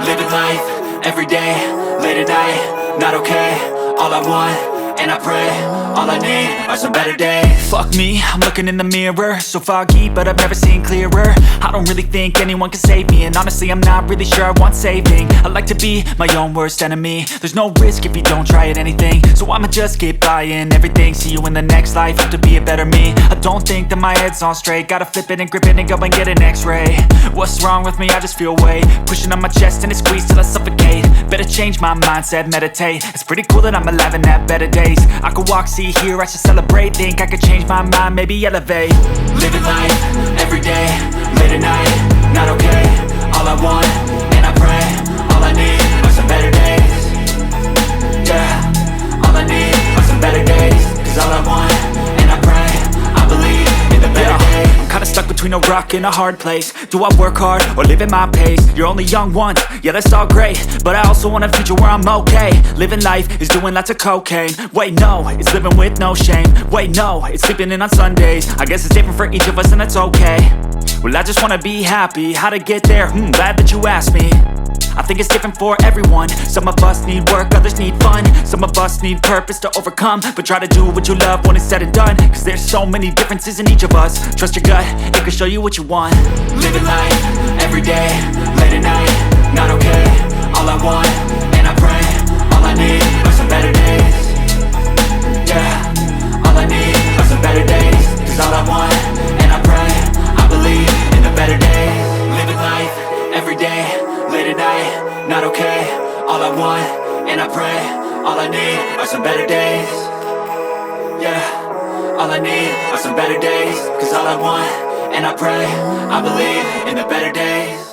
Living life, everyday, late at night, not okay. All I want, and I pray, all I need are some better days. Fuck me, I'm looking in the mirror, so foggy, but I've never seen clearer. I don't really think anyone can save me, and honestly I'm not really sure I want saving. I like to be my own worst enemy. There's no risk if you don't try at anything, so I'ma just keep buying everything. See you in the next life, have to be a better me. I don't think that my head's on straight, gotta flip it and grip it and go and get an x-ray. What's wrong with me? I just feel weight pushing on my chest and it squeezes till I suffocate. Better change my mindset, meditate. It's pretty cool that I'm alive and have better days. I could walk, see, hear, I should celebrate. Think I could change my mind, maybe elevate. Living life, everyday, late at night, not okay. All I want, and I pray, all I need are some better days. Yeah, all I need are some better days. Cause all I want, and I pray, I believe in the better days. I'm kinda stuck between a rock and a hard place. Do I work hard or live at my pace? You're only young once, yeah that's all great, but I also want a future where I'm okay. Living life is doing lots of cocaine. Wait no, it's living with no shame. Wait no, it's sleeping in on Sundays. I guess it's different for each of us and that's okay. Well I just wanna be happy, how to get there? Glad that you asked me. I think it's different for everyone. Some of us need work, others need fun. Some of us need purpose to overcome. But try to do what you love when it's said and done, cause there's so many differences in each of us. Trust your gut, it can show you what you want. Living life, everyday, late at night, not okay. All I want, and I pray, all I need are some better days. Yeah, all I need are some better days. Cause all I want, and I pray, I believe in the better days. Living life, everyday, late at night, not okay. All I want, and I pray, all I need are some better days. Yeah, all I need are some better days. Cause all I want, and I pray, I believe in the better days.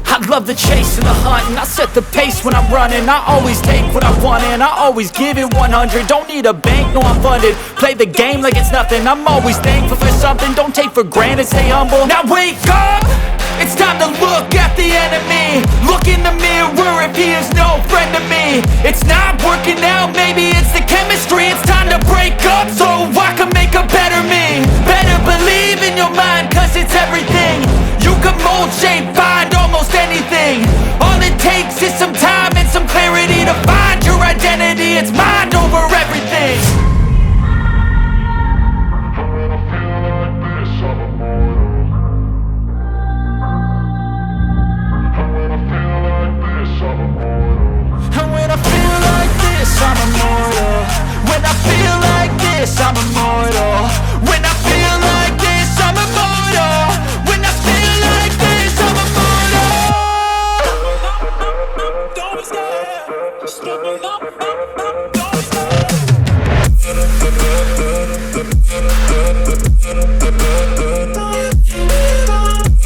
I love the chase and the hunt, and I set the pace when I'm running. I always take what I want and I always give it 100. Don't need a bank, no I'm funded. Play the game like it's nothing. I'm always thankful for something. Don't take for granted, stay humble. Now wake up! It's time to look at the enemy. Look in the mirror if he is no friend to me. It's not working out, maybe it's the chemistry. It's time to break up so I can make a better me. Better believe in your mind, cause it's everything. You can mold, shape, find almost anything. All it takes is some time and some clarity to find your identity. It's mind over everything. And when I feel like this, I'm immortal. When I feel like this, I'm